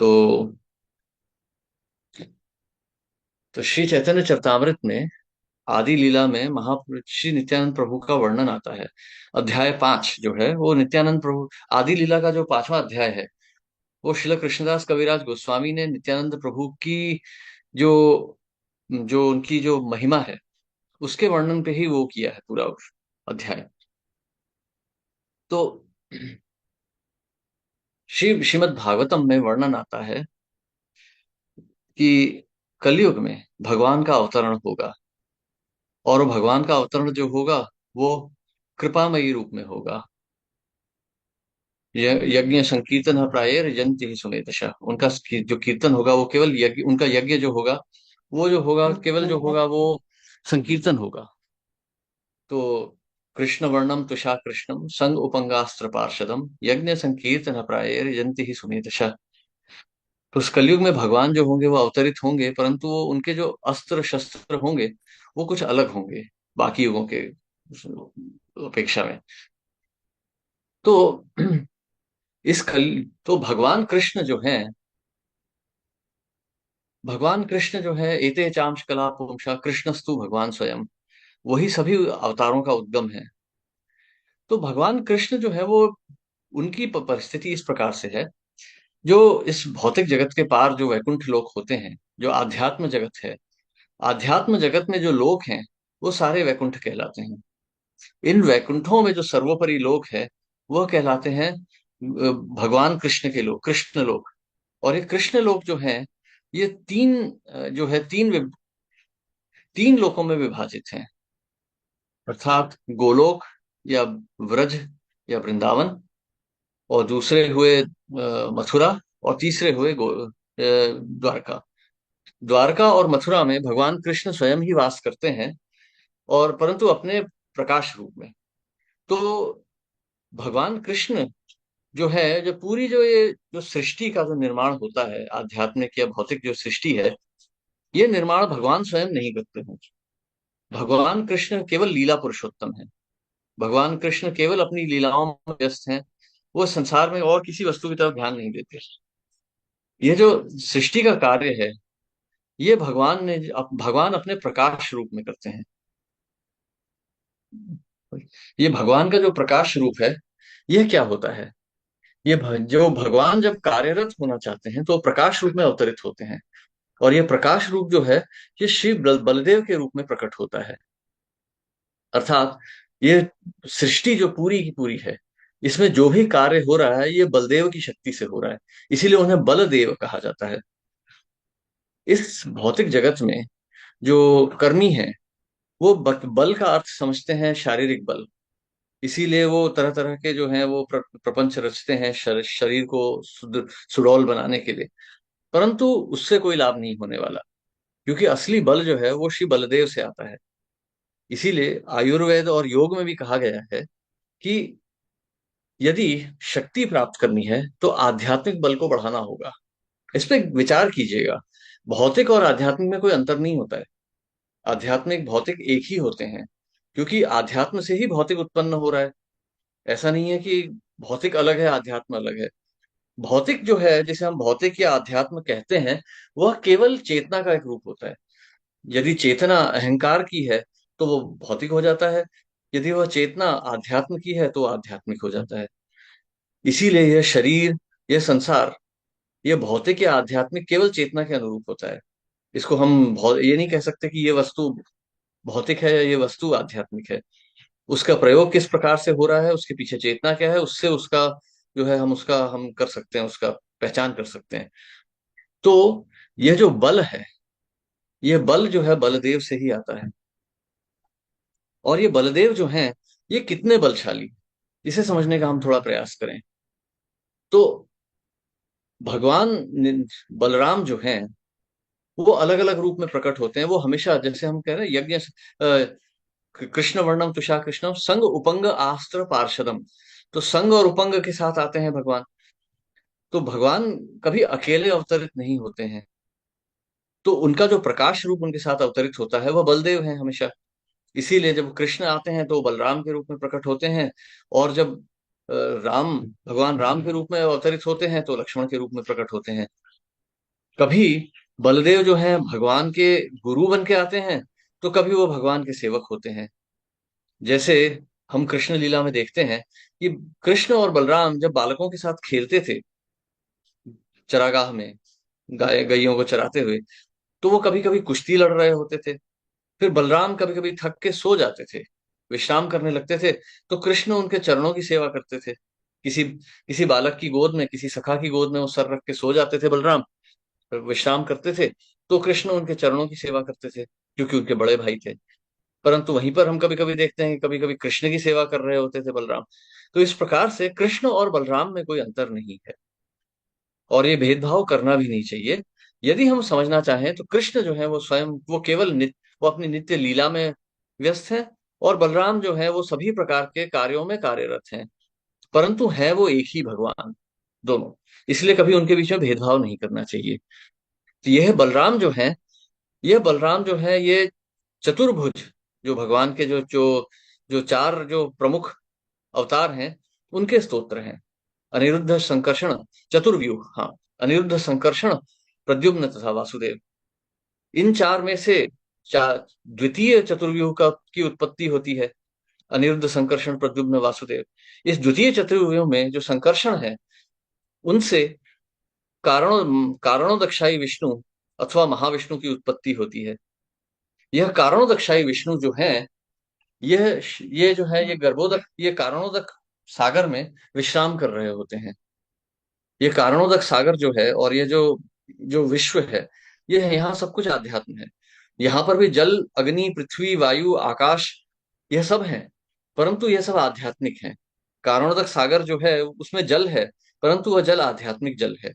तो श्री चैतन्य चरितामृत में आदि लीला में महापुरुष श्री नित्यानंद प्रभु का वर्णन आता है। अध्याय 5 जो है वो नित्यानंद प्रभु, आदि लीला का जो 5वां अध्याय है, वो श्रील कृष्णदास कविराज गोस्वामी ने नित्यानंद प्रभु की जो जो उनकी जो महिमा है उसके वर्णन पे ही वो किया है पूरा अध्याय। तो श्रीमद् भागवतम में वर्णन आता है कि कलयुग में भगवान का अवतरण होगा, और वो भगवान का अवतरण जो होगा वो कृपामयी रूप में होगा। यज्ञ संकीर्तन प्रायर यजंति ही सुमेधशा, उनका जो कीर्तन होगा वो केवल यज्ञ, उनका यज्ञ जो होगा वो जो होगा केवल जो होगा वो संकीर्तन होगा। तो कृष्ण वर्णम तुषा कृष्णम संग उपंगास्त्र पार्षदम यज्ञ संकीर्तन प्रायर यजंति ही सुमेधशा। तो उस कलयुग में भगवान जो होंगे वो अवतरित होंगे, परंतु वो उनके जो अस्त्र शस्त्र होंगे वो कुछ अलग होंगे बाकी युगों के अपेक्षा में। तो इस कल तो भगवान कृष्ण जो हैं, भगवान कृष्ण जो है एते चांश कला पुंसा कृष्णस्तु भगवान स्वयं, वही सभी अवतारों का उद्गम है। तो भगवान कृष्ण जो है वो, उनकी परिस्थिति इस प्रकार से है, जो इस भौतिक जगत के पार जो वैकुंठ लोक होते हैं, जो आध्यात्म जगत है, आध्यात्म जगत में जो लोक हैं वो सारे वैकुंठ कहलाते हैं। इन वैकुंठों में जो सर्वोपरि लोक है वह कहलाते हैं भगवान कृष्ण के लोक, कृष्ण लोक। और ये कृष्ण लोक जो है ये तीन जो है तीन लोकों में विभाजित हैं, अर्थात गोलोक या व्रज या वृंदावन, और दूसरे हुए मथुरा, और तीसरे हुए द्वारका। द्वारका और मथुरा में भगवान कृष्ण स्वयं ही वास करते हैं, और परंतु अपने प्रकाश रूप में। तो भगवान कृष्ण जो है, जो पूरी जो ये जो सृष्टि का जो निर्माण होता है, आध्यात्मिक या भौतिक जो सृष्टि है, ये निर्माण भगवान स्वयं नहीं करते हैं। भगवान कृष्ण केवल लीला पुरुषोत्तम है। भगवान कृष्ण केवल अपनी लीलाओं में व्यस्त हैं। वो संसार में और किसी वस्तु की तरफ ध्यान नहीं देते। ये जो सृष्टि का कार्य है ये भगवान अपने प्रकाश रूप में करते हैं। ये भगवान का जो प्रकाश रूप है, यह क्या होता है? जो भगवान जब कार्यरत होना चाहते हैं तो प्रकाश रूप में अवतरित होते हैं। और ये प्रकाश रूप जो है ये शिव बलदेव के रूप में प्रकट होता है। अर्थात ये सृष्टि जो पूरी की पूरी है, इसमें जो भी कार्य हो रहा है ये बलदेव की शक्ति से हो रहा है, इसीलिए उन्हें बलदेव कहा जाता है। इस भौतिक जगत में जो कर्मी है वो बल का अर्थ समझते हैं शारीरिक बल। इसीलिए वो तरह तरह के जो हैं वो प्रपंच रचते हैं शरीर को सुडौल बनाने के लिए, परंतु उससे कोई लाभ नहीं होने वाला, क्योंकि असली बल जो है वो श्री बलदेव से आता है। इसीलिए आयुर्वेद और योग में भी कहा गया है कि यदि शक्ति प्राप्त करनी है तो आध्यात्मिक बल को बढ़ाना होगा। इस पे विचार कीजिएगा, भौतिक और आध्यात्मिक में कोई अंतर नहीं होता है। आध्यात्मिक भौतिक एक ही होते हैं, क्योंकि आध्यात्म से ही भौतिक उत्पन्न हो रहा है। ऐसा नहीं है कि भौतिक अलग है आध्यात्म अलग है। भौतिक जो है, जिसे हम भौतिक या अध्यात्म कहते हैं, वह केवल चेतना का एक रूप होता है। यदि चेतना अहंकार की है तो वो भौतिक हो जाता है, यदि वह चेतना आध्यात्म की है तो आध्यात्मिक हो जाता है। इसीलिए यह शरीर, यह संसार, यह भौतिक या आध्यात्मिक केवल चेतना के अनुरूप होता है। इसको हम ये नहीं कह सकते कि ये वस्तु भौतिक है या ये वस्तु आध्यात्मिक है। उसका प्रयोग किस प्रकार से हो रहा है, उसके पीछे चेतना क्या है, उससे उसका जो है हम कर सकते हैं, उसका पहचान कर सकते हैं। तो यह जो बल है, यह बल जो है बलदेव से ही आता है। और ये बलदेव जो हैं ये कितने बलशाली, इसे समझने का हम थोड़ा प्रयास करें। तो भगवान बलराम जो हैं वो अलग अलग रूप में प्रकट होते हैं। वो हमेशा, जैसे हम कह रहे हैं, यज्ञ कृष्ण वर्णम तुषा कृष्णम संग उपंग आस्त्र पार्षदम, तो संग और उपंग के साथ आते हैं भगवान। तो भगवान कभी अकेले अवतरित नहीं होते हैं। तो उनका जो प्रकाश रूप उनके साथ अवतरित होता है वह बलदेव है हमेशा। इसीलिए जब कृष्ण आते हैं तो बलराम के रूप में प्रकट होते हैं, और जब अ, राम भगवान राम के रूप में अवतरित होते हैं तो लक्ष्मण के रूप में प्रकट होते हैं। कभी बलदेव जो है भगवान के गुरु बन के आते हैं, तो कभी वो भगवान के सेवक होते हैं। जैसे हम कृष्ण लीला में देखते हैं कि कृष्ण और बलराम जब बालकों के साथ खेलते थे चरागाह में, गाय गैयों को चराते हुए, तो वो कभी कभी कुश्ती लड़ रहे होते थे। फिर बलराम कभी कभी थक के सो जाते थे, विश्राम करने लगते थे। तो कृष्ण उनके चरणों की सेवा करते थे। किसी किसी बालक की गोद में, किसी सखा की गोद में वो सर रख के सो जाते थे बलराम, विश्राम करते थे। तो कृष्ण उनके चरणों की सेवा करते थे, क्योंकि उनके बड़े भाई थे। परंतु वहीं पर हम कभी कभी देखते हैं कि कभी कभी कृष्ण की सेवा कर रहे होते थे बलराम। तो इस प्रकार से कृष्ण और बलराम में कोई अंतर नहीं है, और ये भेदभाव करना भी नहीं चाहिए। यदि हम समझना चाहें तो कृष्ण जो है वो स्वयं, वो केवल नित्य, वो अपनी नित्य लीला में व्यस्त है। और बलराम जो है वो सभी प्रकार के कार्यों में कार्यरत हैं, परंतु है वो एक ही भगवान, दोनों। इसलिए कभी उनके बीच में भेदभाव नहीं करना चाहिए। तो यह बलराम जो है, यह बलराम जो है ये चतुर्भुज, जो भगवान के जो जो जो चार जो प्रमुख अवतार हैं, उनके स्तोत्र हैं। अनिरुद्ध, संकर्षण, चतुर्व्यूह, हाँ, अनिरुद्ध, संकर्षण, प्रद्युम्न तथा वासुदेव। इन चार में से चार द्वितीय चतुर्व्यूह का की उत्पत्ति होती है। अनिरुद्ध, संकर्षण, प्रद्युम्न, वासुदेव। इस द्वितीय चतुर्व्यूह में जो संकर्षण है, उनसे कारणोदक्षाई विष्णु अथवा महाविष्णु की उत्पत्ति होती है। यह कारणोदक्षाई विष्णु जो है, यह ये जो है, ये गर्भोदक, ये कारणोदक सागर में विश्राम कर रहे होते हैं। ये कारणोदक सागर जो है, और ये जो जो विश्व है, ये यहाँ सब कुछ आध्यात्म है। यहाँ पर भी जल, अग्नि, पृथ्वी, वायु, आकाश, यह सब है, परंतु यह सब आध्यात्मिक है। कारणोदक सागर जो है उसमें जल है, परंतु वह जल आध्यात्मिक जल है।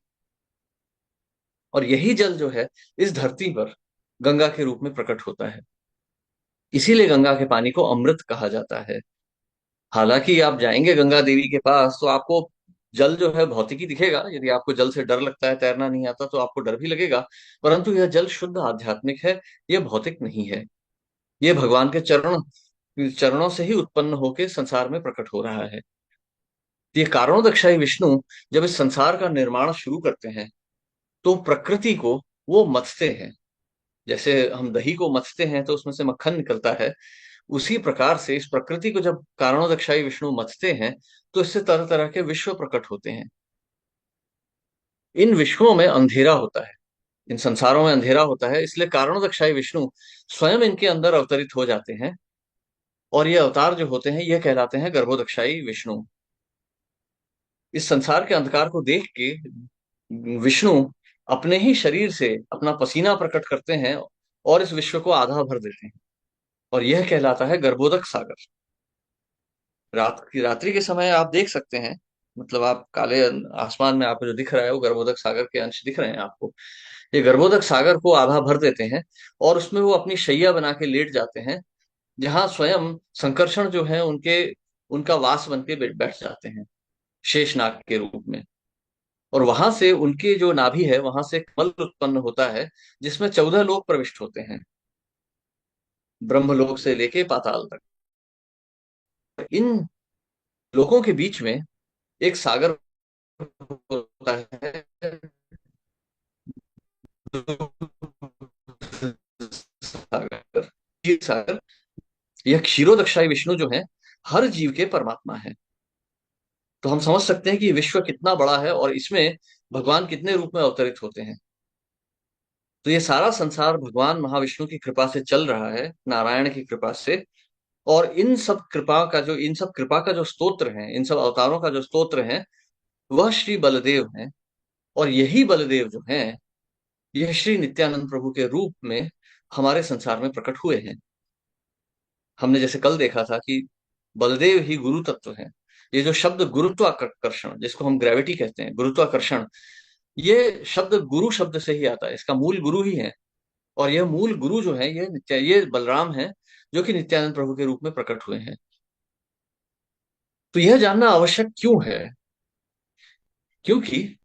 और यही जल जो है इस धरती पर गंगा के रूप में प्रकट होता है। इसीलिए गंगा के पानी को अमृत कहा जाता है। हालांकि आप जाएंगे गंगा देवी के पास तो आपको जल जो है भौतिक ही दिखेगा। यदि आपको जल से डर लगता है, तैरना नहीं आता, तो आपको डर भी लगेगा। परंतु यह जल शुद्ध आध्यात्मिक है, यह भौतिक नहीं है। यह भगवान के चरणों से ही उत्पन्न होकर संसार में प्रकट हो रहा है। ये कारणोदक्षाई विष्णु जब इस संसार का निर्माण शुरू करते हैं, तो प्रकृति को वो मथते हैं। जैसे हम दही को मथते हैं तो उसमें से मक्खन निकलता है, उसी प्रकार से इस प्रकृति को जब कारणोदक्षाई विष्णु मथते हैं, तो इससे तरह तरह के विश्व प्रकट होते हैं। इन विश्वों में अंधेरा होता है, इन संसारों में अंधेरा होता है, इसलिए कारणोदक्षाई विष्णु स्वयं इनके अंदर अवतरित हो जाते हैं। और ये अवतार जो होते हैं, ये कहलाते हैं गर्भोदक्षाई विष्णु। इस संसार के अंधकार को देख के विष्णु अपने ही शरीर से अपना पसीना प्रकट करते हैं, और इस विश्व को आधा भर देते हैं। और यह कहलाता है गर्भोदक सागर। रात्रि के समय आप देख सकते हैं, मतलब आप काले आसमान में आपको जो दिख रहा है वो गर्भोदक सागर के अंश दिख रहे हैं आपको। ये गर्भोदक सागर को आधा भर देते हैं, और उसमें वो अपनी शैया बना के लेट जाते हैं, जहां स्वयं संकर्षण जो है उनके उनका वास बन के बैठ जाते हैं, शेषनाग के रूप में। और वहां से उनकी जो नाभि है, वहां से कमल उत्पन्न होता है, जिसमें 14 लोक प्रविष्ट होते हैं, ब्रह्मलोक से लेके पाताल तक। इन लोकों के बीच में एक सागर होता है, सागर, क्षीर सागर। यह क्षीरोदक्षाई विष्णु जो है हर जीव के परमात्मा है। तो हम समझ सकते हैं कि विश्व कितना बड़ा है, और इसमें भगवान कितने रूप में अवतरित होते हैं। तो ये सारा संसार भगवान महाविष्णु की कृपा से चल रहा है, नारायण की कृपा से। और इन सब कृपा का जो स्तोत्र है, इन सब अवतारों का जो स्तोत्र है, वह श्री बलदेव है। और यही बलदेव जो है, यह श्री नित्यानंद प्रभु के रूप में हमारे संसार में प्रकट हुए हैं। हमने जैसे कल देखा था कि बलदेव ही गुरु तत्व है। ये जो शब्द गुरुत्वाकर्षण, जिसको हम ग्रेविटी कहते हैं, गुरुत्वाकर्षण, ये शब्द गुरु शब्द से ही आता है, इसका मूल गुरु ही है। और यह मूल गुरु जो है, ये बलराम है, जो कि नित्यानंद प्रभु के रूप में प्रकट हुए हैं। तो यह जानना आवश्यक क्यों है? क्योंकि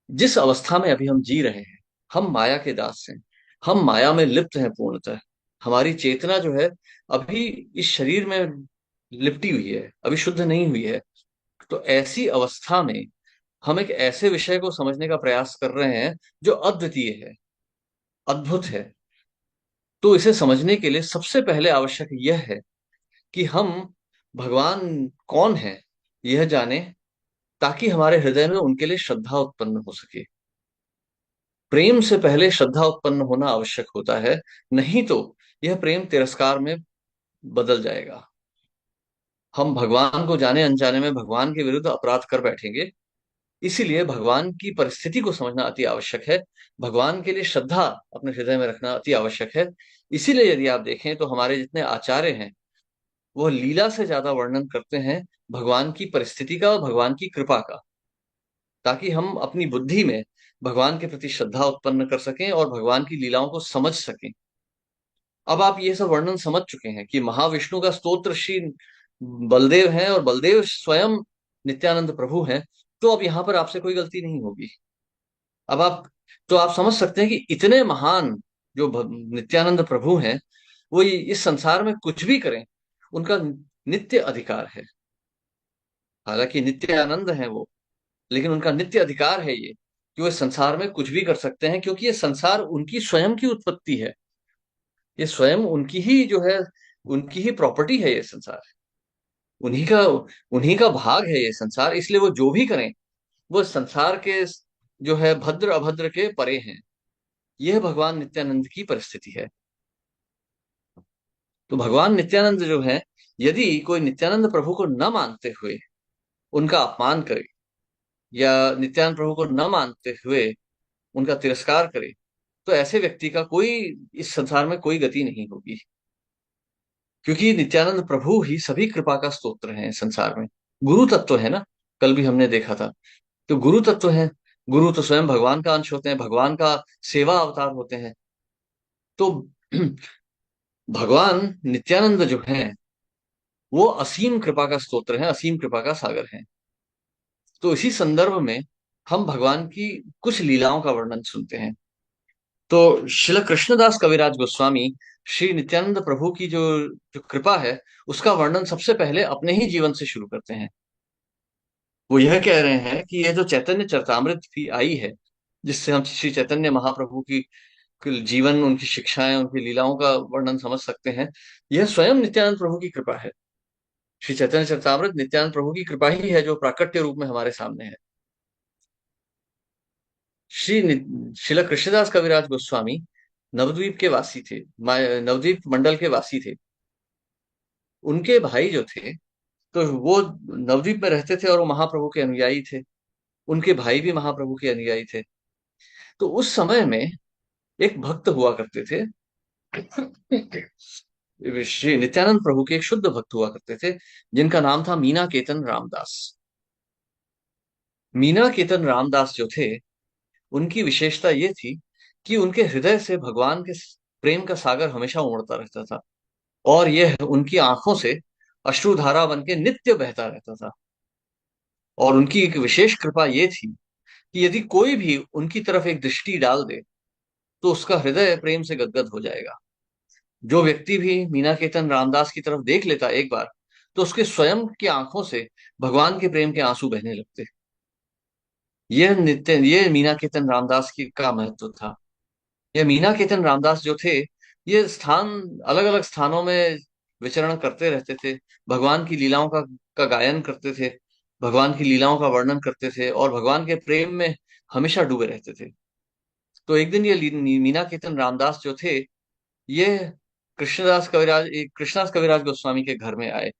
जिस अवस्था में अभी हम जी रहे हैं, हम माया के दास हैं, हम माया में लिप्त हैं पूर्णतः। हमारी चेतना जो है अभी इस शरीर में लिपटी हुई है, अभी शुद्ध नहीं हुई है। तो ऐसी अवस्था में हम एक ऐसे विषय को समझने का प्रयास कर रहे हैं जो अद्वितीय है, अद्भुत है। तो इसे समझने के लिए सबसे पहले आवश्यक यह है कि हम भगवान कौन है यह जाने, ताकि हमारे हृदय में उनके लिए श्रद्धा उत्पन्न हो सके। प्रेम से पहले श्रद्धा उत्पन्न होना आवश्यक होता है, नहीं तो यह प्रेम तिरस्कार में बदल जाएगा। हम भगवान को जाने अनजाने में भगवान के विरुद्ध अपराध कर बैठेंगे। इसीलिए भगवान की परिस्थिति को समझना अति आवश्यक है। भगवान के लिए श्रद्धा अपने हृदय में रखना अति आवश्यक है। इसीलिए यदि आप देखें तो हमारे जितने आचार्य हैं वो लीला से ज्यादा वर्णन करते हैं भगवान की परिस्थिति का और भगवान की कृपा का, ताकि हम अपनी बुद्धि में भगवान के प्रति श्रद्धा उत्पन्न कर सकें और भगवान की लीलाओं को समझ सकें। अब आप ये सब वर्णन समझ चुके हैं कि महाविष्णु का स्तोत्र श्री बलदेव है और बलदेव स्वयं नित्यानंद प्रभु हैं। तो अब यहां पर आपसे कोई गलती नहीं होगी। अब आप तो आप समझ सकते हैं कि इतने महान जो नित्यानंद प्रभु हैं, वो इस संसार में कुछ भी करें, उनका नित्य अधिकार है। हालांकि नित्य आनंद है वो, लेकिन उनका नित्य अधिकार है ये कि वो इस संसार में कुछ भी कर सकते हैं, क्योंकि ये संसार उनकी स्वयं की उत्पत्ति है। ये स्वयं उनकी ही जो है, उनकी ही प्रॉपर्टी है ये संसार। उन्हीं का उन्हीं का भाग है ये संसार। इसलिए वो जो भी करें वो संसार के जो है भद्र अभद्र के परे हैं। यह भगवान नित्यानंद की परिस्थिति है। तो भगवान नित्यानंद जो है, यदि कोई नित्यानंद प्रभु को न मानते हुए उनका अपमान करे, या नित्यानंद प्रभु को न मानते हुए उनका तिरस्कार करे, तो ऐसे व्यक्ति का कोई इस संसार में कोई गति नहीं होगी। क्योंकि नित्यानंद प्रभु ही सभी कृपा का स्तोत्र है संसार में। गुरु तत्व है ना, कल भी हमने देखा था। तो गुरु तत्व है। गुरु तो स्वयं भगवान का अंश होते हैं, भगवान का सेवा अवतार होते हैं। तो भगवान नित्यानंद जो है वो असीम कृपा का स्तोत्र है, असीम कृपा का सागर है। तो इसी संदर्भ में हम भगवान की कुछ लीलाओं का वर्णन सुनते हैं। तो श्रील कृष्णदास कविराज गोस्वामी श्री नित्यानंद प्रभु की जो जो कृपा है उसका वर्णन सबसे पहले अपने ही जीवन से शुरू करते हैं। वो यह कह रहे हैं कि यह जो चैतन्य चरितामृत भी आई है, जिससे हम श्री चैतन्य महाप्रभु की जीवन, उनकी शिक्षाएं, उनकी लीलाओं का वर्णन समझ सकते हैं, यह स्वयं नित्यानंद प्रभु की कृपा है। श्री चैतन्य चरितामृत नित्यानंद प्रभु की कृपा ही है जो प्राकट्य रूप में हमारे सामने है। श्रील कृष्णदास कविराज गोस्वामी नवद्वीप के वासी थे, नवद्वीप मंडल के वासी थे। उनके भाई जो थे, तो वो नवद्वीप में रहते थे और वो महाप्रभु के अनुयायी थे। उनके भाई भी महाप्रभु के अनुयायी थे। तो उस समय में एक भक्त हुआ करते थे, श्री नित्यानंद प्रभु के एक शुद्ध भक्त हुआ करते थे, जिनका नाम था मीना केतन रामदास। मीना केतन रामदास जो थे, उनकी विशेषता ये थी कि उनके हृदय से भगवान के प्रेम का सागर हमेशा उमड़ता रहता था, और यह उनकी आंखों से अश्रुधारा बन के नित्य बहता रहता था। और उनकी एक विशेष कृपा ये थी कि यदि कोई भी उनकी तरफ एक दृष्टि डाल दे तो उसका हृदय प्रेम से गदगद हो जाएगा। जो व्यक्ति भी मीना केतन रामदास की तरफ देख लेता एक बार, तो उसके स्वयं की आंखों से भगवान के प्रेम के आंसू बहने लगते। ये मीना केतन रामदास की का महत्व था। ये मीना केतन रामदास जो थे, ये स्थान अलग अलग स्थानों में विचरण करते रहते थे। भगवान की लीलाओं का गायन करते थे, भगवान की लीलाओं का वर्णन करते थे, और भगवान के प्रेम में हमेशा डूबे रहते थे। तो एक दिन ये मीना केतन रामदास जो थे, ये कृष्णदास कविराज गोस्वामी के घर में आए,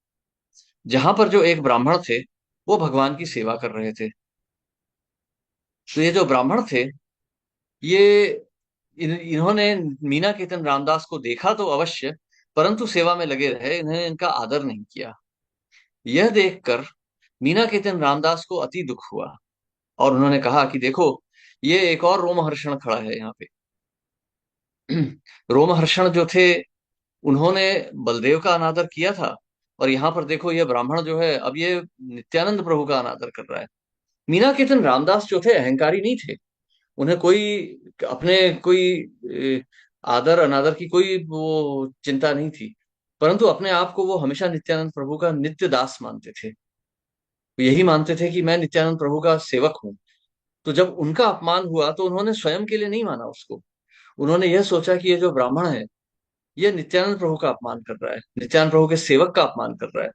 जहां पर जो एक ब्राह्मण थे वो भगवान की सेवा कर रहे थे। तो ये जो ब्राह्मण थे, ये इन्होंने मीना केतन रामदास को देखा तो अवश्य, परंतु सेवा में लगे रहे, इन्होंने इनका आदर नहीं किया। यह देखकर मीना केतन रामदास को अति दुख हुआ, और उन्होंने कहा कि देखो, ये एक और रोमहर्षण खड़ा है यहाँ पे। रोमहर्षण जो थे, उन्होंने बलदेव का अनादर किया था, और यहाँ पर देखो ये ब्राह्मण जो है अब ये नित्यानंद प्रभु का अनादर कर रहा है। मीना केतन रामदास जो थे अहंकारी नहीं थे। उन्हें कोई अपने कोई आदर अनादर की कोई वो चिंता नहीं थी, परंतु अपने आप को वो हमेशा नित्यानंद प्रभु का नित्य दास मानते थे। यही मानते थे कि मैं नित्यानंद प्रभु का सेवक हूँ। तो जब उनका अपमान हुआ तो उन्होंने स्वयं के लिए नहीं माना उसको। उन्होंने यह सोचा कि ये जो ब्राह्मण है, ये नित्यानंद प्रभु का अपमान कर रहा है, नित्यानंद प्रभु के सेवक का अपमान कर रहा है।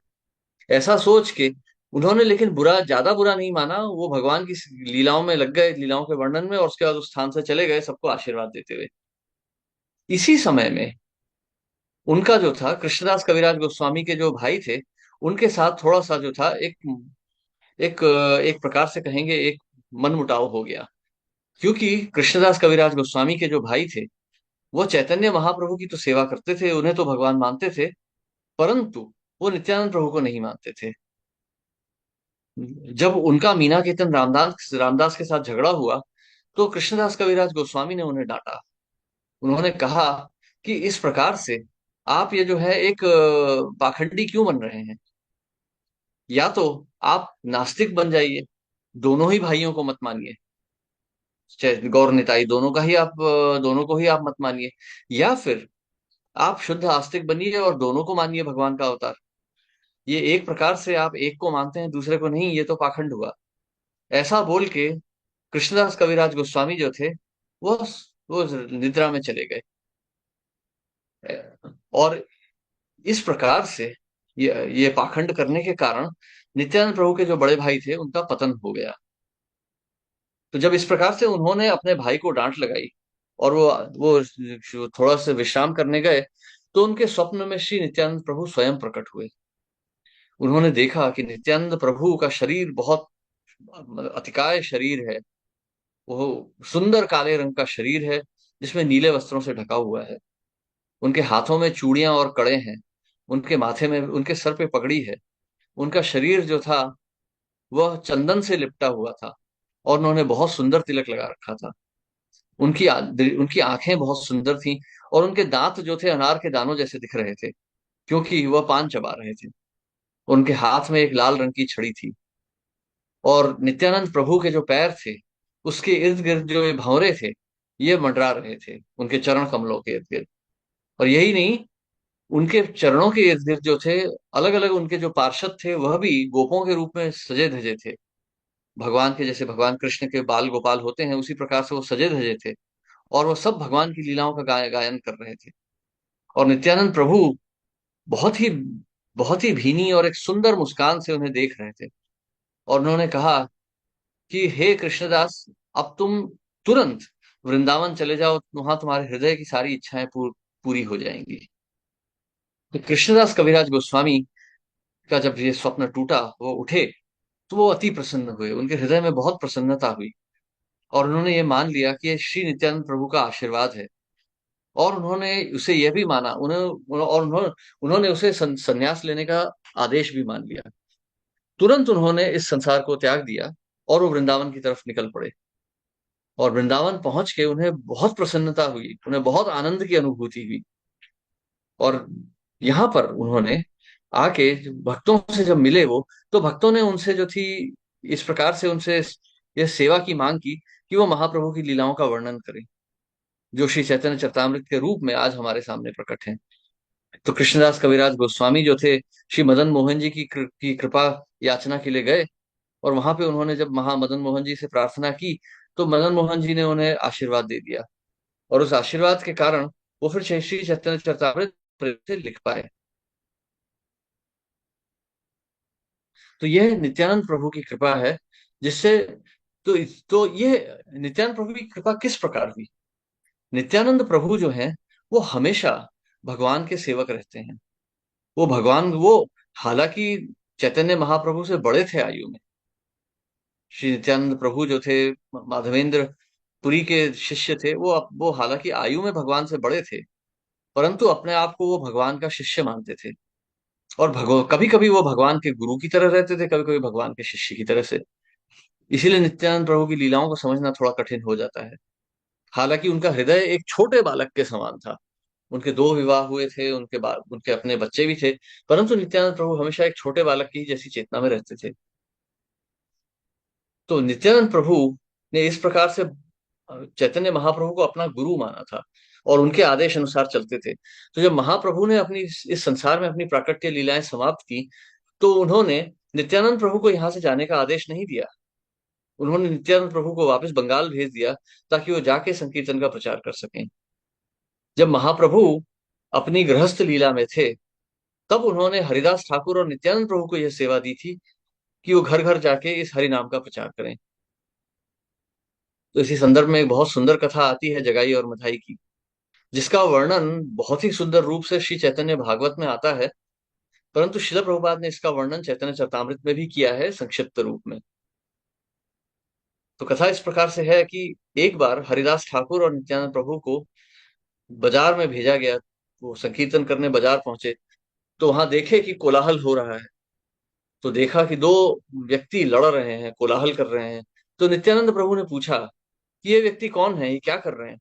ऐसा सोच के उन्होंने, लेकिन बुरा, ज्यादा बुरा नहीं माना। वो भगवान की लीलाओं में लग गए, लीलाओं के वर्णन में, और उसके बाद उस स्थान से चले गए सबको आशीर्वाद देते हुए। इसी समय में उनका जो था, कृष्णदास कविराज गोस्वामी के जो भाई थे, उनके साथ थोड़ा सा जो था, एक एक प्रकार से कहेंगे, एक मनमुटाव हो गया। क्योंकि कृष्णदास कविराज गोस्वामी के जो भाई थे, वो चैतन्य महाप्रभु की तो सेवा करते थे, उन्हें तो भगवान मानते थे, परंतु वो नित्यानंद प्रभु को नहीं मानते थे। जब उनका मीना कीर्तन रामदास रामदास के साथ झगड़ा हुआ, तो कृष्णदास कविराज गोस्वामी ने उन्हें डांटा। उन्होंने कहा कि इस प्रकार से आप ये जो है एक पाखंडी क्यों बन रहे हैं। या तो आप नास्तिक बन जाइए, दोनों ही भाइयों को मत मानिए, चाहे गौर निताई दोनों का ही आप, दोनों को ही आप मत मानिए, या फिर आप शुद्ध आस्तिक बनिए और दोनों को मानिए भगवान का अवतार। ये एक प्रकार से आप एक को मानते हैं दूसरे को नहीं, ये तो पाखंड हुआ। ऐसा बोल के कृष्णदास कविराज गोस्वामी जो थे, वो वो निद्रा में चले गए। और इस प्रकार से ये पाखंड करने के कारण नित्यानंद प्रभु के जो बड़े भाई थे उनका पतन हो गया। तो जब इस प्रकार से उन्होंने अपने भाई को डांट लगाई, और वो थोड़ा सा विश्राम करने गए, तो उनके स्वप्न में श्री नित्यानंद प्रभु स्वयं प्रकट हुए। उन्होंने देखा कि नित्यानंद प्रभु का शरीर बहुत अतिकाय शरीर है। वो सुंदर काले रंग का शरीर है, जिसमें नीले वस्त्रों से ढका हुआ है। उनके हाथों में चूड़ियां और कड़े हैं, उनके माथे में, उनके सर पे पगड़ी है। उनका शरीर जो था वह चंदन से लिपटा हुआ था, और उन्होंने बहुत सुंदर तिलक लगा रखा था। उनकी आंखें बहुत सुंदर थीं, और उनके दांत जो थे अनार के दानों जैसे दिख रहे थे, क्योंकि वह पान चबा रहे थे। उनके हाथ में एक लाल रंग की छड़ी थी। और नित्यानंद प्रभु के जो पैर थे, उसके इर्द गिर्द जो ये भंवरे थे, ये मंडरा रहे थे उनके चरण कमलों के इर्द गिर्द। और यही नहीं, उनके चरणों के इर्द गिर्द जो थे, अलग अलग उनके जो पार्षद थे, वह भी गोपों के रूप में सजे धजे थे। भगवान के जैसे भगवान कृष्ण के बाल गोपाल होते हैं, उसी प्रकार से वो सजे धजे थे। और वो सब भगवान की लीलाओं का गायन कर रहे थे। और नित्यानंद प्रभु बहुत ही बहुत ही भीनी और एक सुंदर मुस्कान से उन्हें देख रहे थे। और उन्होंने कहा कि हे कृष्णदास, अब तुम तुरंत वृंदावन चले जाओ, वहां तुम्हारे हृदय की सारी इच्छाएं पूरी हो जाएंगी। तो कृष्णदास कविराज गोस्वामी का जब ये स्वप्न टूटा, वो उठे, तो वो अति प्रसन्न हुए, उनके हृदय में बहुत प्रसन्नता हुई। और उन्होंने ये मान लिया कि ये श्री नित्यानंद प्रभु का आशीर्वाद है। और उन्होंने उसे यह भी माना, उन्होंने उसे संन्यास लेने का आदेश भी मान लिया। तुरंत उन्होंने इस संसार को त्याग दिया, और वो वृंदावन की तरफ निकल पड़े। और वृंदावन पहुंच के उन्हें बहुत प्रसन्नता हुई, उन्हें बहुत आनंद की अनुभूति हुई। और यहाँ पर उन्होंने आके भक्तों से जब मिले वो, तो भक्तों ने उनसे जो थी, इस प्रकार से उनसे यह सेवा की मांग की कि वो महाप्रभु की लीलाओं का वर्णन करें, जो श्री चैतन्य चरितामृत के रूप में आज हमारे सामने प्रकट हैं। तो कृष्णदास कविराज गोस्वामी जो थे, श्री मदन मोहन जी की कृपा याचना के लिए गए। और वहां पे उन्होंने जब मदन मोहन जी से प्रार्थना की, तो मदन मोहन जी ने उन्हें आशीर्वाद दे दिया। और उस आशीर्वाद के कारण वो फिर श्री चैतन्य चरितामृत प्रेम से लिख पाए। तो यह नित्यानंद प्रभु की कृपा है, जिससे, तो तो ये नित्यानंद प्रभु की कृपा किस प्रकार हुई। नित्यानंद प्रभु जो है, वो हमेशा भगवान के सेवक रहते हैं। वो हालांकि चैतन्य महाप्रभु से बड़े थे आयु में। श्री नित्यानंद प्रभु जो थे, माधवेंद्र पुरी के शिष्य थे। वो हालांकि आयु में भगवान से बड़े थे, परंतु अपने आप को वो भगवान का शिष्य मानते थे। और कभी कभी वो भगवान के गुरु की तरह रहते थे, कभी कभी भगवान के शिष्य की तरह से। इसीलिए नित्यानंद प्रभु की लीलाओं को समझना थोड़ा कठिन हो जाता है। हालांकि उनका हृदय एक छोटे बालक के समान था। उनके दो विवाह हुए थे, उनके बाद उनके अपने बच्चे भी थे, परंतु नित्यानंद प्रभु हमेशा एक छोटे बालक की जैसी चेतना में रहते थे। तो नित्यानंद प्रभु ने इस प्रकार से चैतन्य महाप्रभु को अपना गुरु माना था, और उनके आदेश अनुसार चलते थे। तो जब महाप्रभु ने अपनी इस संसार में अपनी प्राकट्य लीलाएं समाप्त की, तो उन्होंने नित्यानंद प्रभु को यहाँ से जाने का आदेश नहीं दिया। उन्होंने नित्यानंद प्रभु को वापस बंगाल भेज दिया ताकि वो जाके संकीर्तन का प्रचार कर सकें। जब महाप्रभु अपनी गृहस्थ लीला में थे, तब उन्होंने हरिदास ठाकुर और नित्यानंद प्रभु को यह सेवा दी थी कि वो घर घर जाके इस हरि नाम का प्रचार करें। तो इसी संदर्भ में एक बहुत सुंदर कथा आती है जगाई और मधाई की, जिसका वर्णन बहुत ही सुंदर रूप से श्री चैतन्य भागवत में आता है, परंतु शिल प्रभुपाद ने इसका वर्णन चैतन्य चरितामृत में भी किया है संक्षिप्त रूप में। तो कथा इस प्रकार से है कि एक बार हरिदास ठाकुर और नित्यानंद प्रभु को बाजार में भेजा गया। वो संकीर्तन करने बाजार पहुंचे, तो वहां देखे कि कोलाहल हो रहा है। तो देखा कि दो व्यक्ति लड़ रहे हैं, कोलाहल कर रहे हैं। तो नित्यानंद प्रभु ने पूछा कि ये व्यक्ति कौन है, ये क्या कर रहे हैं।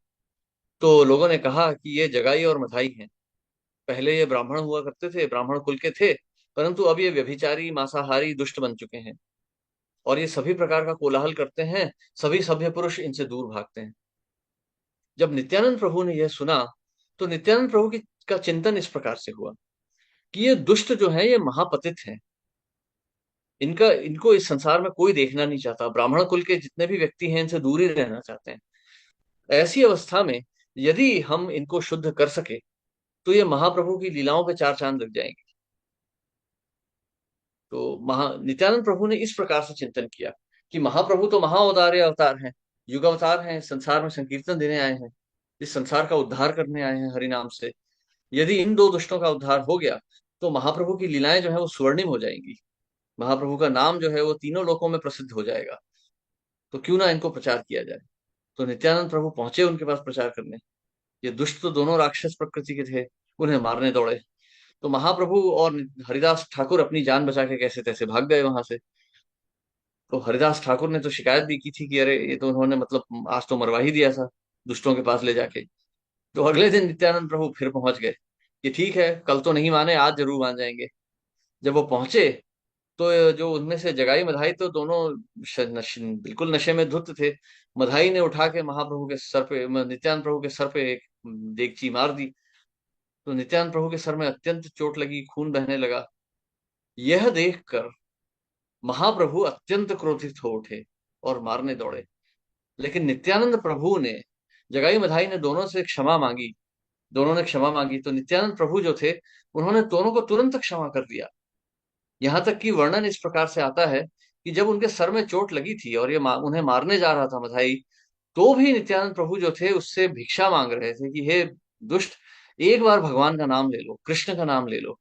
तो लोगों ने कहा कि ये जगाई और मथाई हैं। पहले ये ब्राह्मण हुआ करते थे, ब्राह्मण कुल के थे, परंतु अब ये व्यभिचारी, मांसाहारी, दुष्ट बन चुके हैं और ये सभी प्रकार का कोलाहल करते हैं। सभी सभ्य पुरुष इनसे दूर भागते हैं। जब नित्यानंद प्रभु ने यह सुना, तो नित्यानंद प्रभु की का चिंतन इस प्रकार से हुआ कि ये दुष्ट जो है, ये महापतित हैं। इनका इनको इस संसार में कोई देखना नहीं चाहता। ब्राह्मण कुल के जितने भी व्यक्ति हैं, इनसे दूर ही रहना चाहते हैं। ऐसी अवस्था में यदि हम इनको शुद्ध कर सके, तो ये महाप्रभु की लीलाओं पे चार चांद लग जाएंगे। तो नित्यानंद प्रभु ने इस प्रकार से चिंतन किया कि महाप्रभु तो महाऔदार्य अवतार हैं, युग अवतार हैं, संसार में संकीर्तन देने आए हैं, इस संसार का उद्धार करने आए हैं हरि नाम से। यदि इन दो दुष्टों का उद्धार हो गया, तो महाप्रभु की लीलाएं जो है वो स्वर्णिम हो जाएंगी। महाप्रभु का नाम जो है वो तीनों लोकों में प्रसिद्ध हो जाएगा। तो क्यों ना इनको प्रचार किया जाए। तो नित्यानंद प्रभु पहुंचे उनके पास प्रचार करने। ये दुष्ट तो दोनों राक्षस प्रकृति के थे, उन्हें मारने दौड़े। तो महाप्रभु और हरिदास ठाकुर अपनी जान बचा के कैसे तैसे भाग गए वहां से। तो हरिदास ठाकुर ने तो शिकायत भी की थी कि अरे ये तो उन्होंने मतलब आज तो मरवा ही दिया था दुष्टों के पास ले जाके। तो अगले दिन नित्यानंद प्रभु फिर पहुंच गए कि ठीक है, कल तो नहीं माने, आज जरूर मान जाएंगे। जब वो पहुंचे, तो जो उनमें से जगाई मधाई तो दोनों बिल्कुल नशे में धुत थे। मधाई ने उठा के महाप्रभु के सर पे, नित्यानंद प्रभु के सर पे एक देगची मार दी। तो नित्यानंद प्रभु के सर में अत्यंत चोट लगी, खून बहने लगा। यह देखकर महाप्रभु अत्यंत क्रोधित हो उठे और मारने दौड़े। लेकिन नित्यानंद प्रभु ने, जगाई मधाई ने दोनों से क्षमा मांगी। दोनों ने क्षमा मांगी तो नित्यानंद प्रभु जो थे, उन्होंने दोनों को तुरंत क्षमा कर दिया। यहाँ तक कि वर्णन इस प्रकार से आता है कि जब उनके सर में चोट लगी थी और ये उन्हें मारने जा रहा था मधाई, तो भी नित्यानंद प्रभु जो थे उससे भिक्षा मांग रहे थे कि हे दुष्ट, एक बार भगवान का नाम ले लो, कृष्ण का नाम ले लो।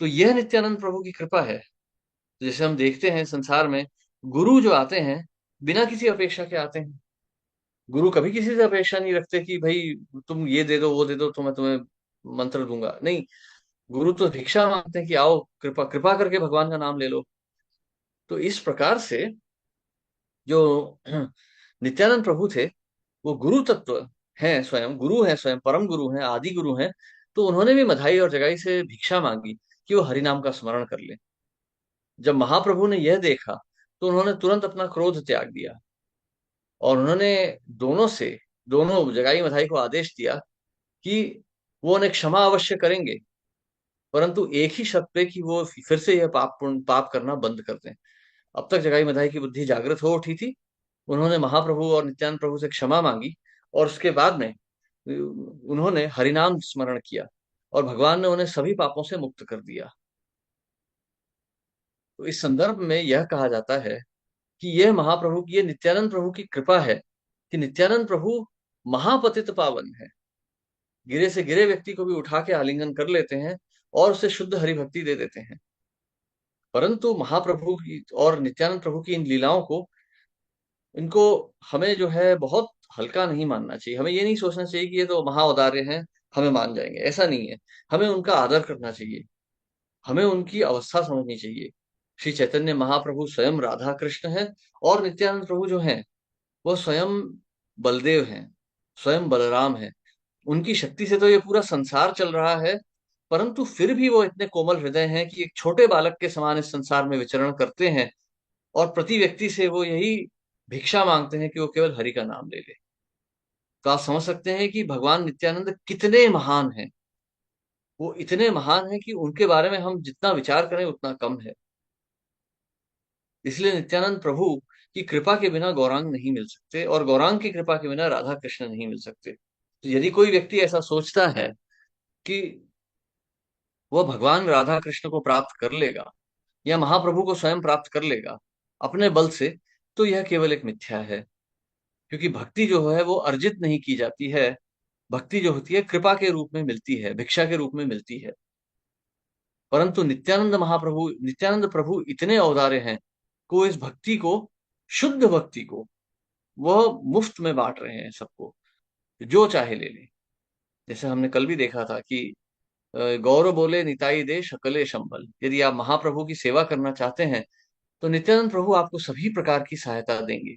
तो यह नित्यानंद प्रभु की कृपा है। तो जैसे हम देखते हैं संसार में, गुरु जो आते हैं, बिना किसी अपेक्षा के आते हैं। गुरु कभी किसी से अपेक्षा नहीं रखते कि भाई तुम ये दे दो, वो दे दो, तो मैं तुम्हें मंत्र दूंगा। नहीं, गुरु तो भिक्षा मांगते हैं कि आओ, कृपा कृपा करके भगवान का नाम ले लो। तो इस प्रकार से जो नित्यानंद प्रभु थे, वो गुरु तत्व हैं, स्वयं गुरु हैं, स्वयं परम गुरु हैं, आदि गुरु हैं। तो उन्होंने भी मधाई और जगाई से भिक्षा मांगी कि वो हरि नाम का स्मरण कर ले। जब महाप्रभु ने यह देखा, तो उन्होंने तुरंत अपना क्रोध त्याग दिया और उन्होंने दोनों से, दोनों जगाई मधाई को आदेश दिया कि वो उन्हें क्षमा अवश्य करेंगे, परंतु एक ही शर्त पे कि वो फिर से यह पाप करना बंद कर दें। अब तक जगाई मधाई की बुद्धि जागृत हो उठी थी। उन्होंने महाप्रभु और नित्यानंद प्रभु से क्षमा मांगी और उसके बाद में उन्होंने हरिनाम स्मरण किया और भगवान ने उन्हें सभी पापों से मुक्त कर दिया। तो इस संदर्भ में यह कहा जाता है कि यह महाप्रभु की, ये नित्यानंद प्रभु की कृपा है कि नित्यानंद प्रभु महापतित पावन है। गिरे से गिरे व्यक्ति को भी उठा के आलिंगन कर लेते हैं और उसे शुद्ध हरि भक्ति दे देते हैं। परंतु महाप्रभु की और नित्यानंद प्रभु की इन लीलाओं को, इनको हमें जो है बहुत हल्का नहीं मानना चाहिए। हमें ये नहीं सोचना चाहिए कि ये तो महाऔदार्य हैं, हमें मान जाएंगे, ऐसा नहीं है। हमें उनका आदर करना चाहिए, हमें उनकी अवस्था समझनी चाहिए। श्री चैतन्य महाप्रभु स्वयं राधा कृष्ण हैं और नित्यानंद प्रभु जो हैं वो स्वयं बलदेव हैं, स्वयं बलराम हैं। उनकी शक्ति से तो ये पूरा संसार चल रहा है, परंतु फिर भी वो इतने कोमल हृदय हैं कि एक छोटे बालक के समान इस संसार में विचरण करते हैं और प्रति व्यक्ति से वो यही भिक्षा मांगते हैं कि वो केवल हरि का नाम ले ले। तो आप समझ सकते हैं कि भगवान नित्यानंद कितने महान हैं। वो इतने महान हैं कि उनके बारे में हम जितना विचार करें उतना कम है। इसलिए नित्यानंद प्रभु की कृपा के बिना गौरांग नहीं मिल सकते, और गौरांग की कृपा के बिना राधा कृष्ण नहीं मिल सकते। तो यदि कोई व्यक्ति ऐसा सोचता है कि वह भगवान राधा कृष्ण को प्राप्त कर लेगा या महाप्रभु को स्वयं प्राप्त कर लेगा अपने बल से, तो यह केवल एक मिथ्या है। क्योंकि भक्ति जो है वो अर्जित नहीं की जाती है। भक्ति जो होती है कृपा के रूप में मिलती है, भिक्षा के रूप में मिलती है। परंतु नित्यानंद प्रभु इतने औदार्य हैं कि वो इस भक्ति को, शुद्ध भक्ति को, वह मुफ्त में बांट रहे हैं सबको, जो चाहे ले ले। जैसे हमने कल भी देखा था कि गौर बोले निताई दे शकले संबल। यदि आप महाप्रभु की सेवा करना चाहते हैं तो नित्यानंद प्रभु आपको सभी प्रकार की सहायता देंगे।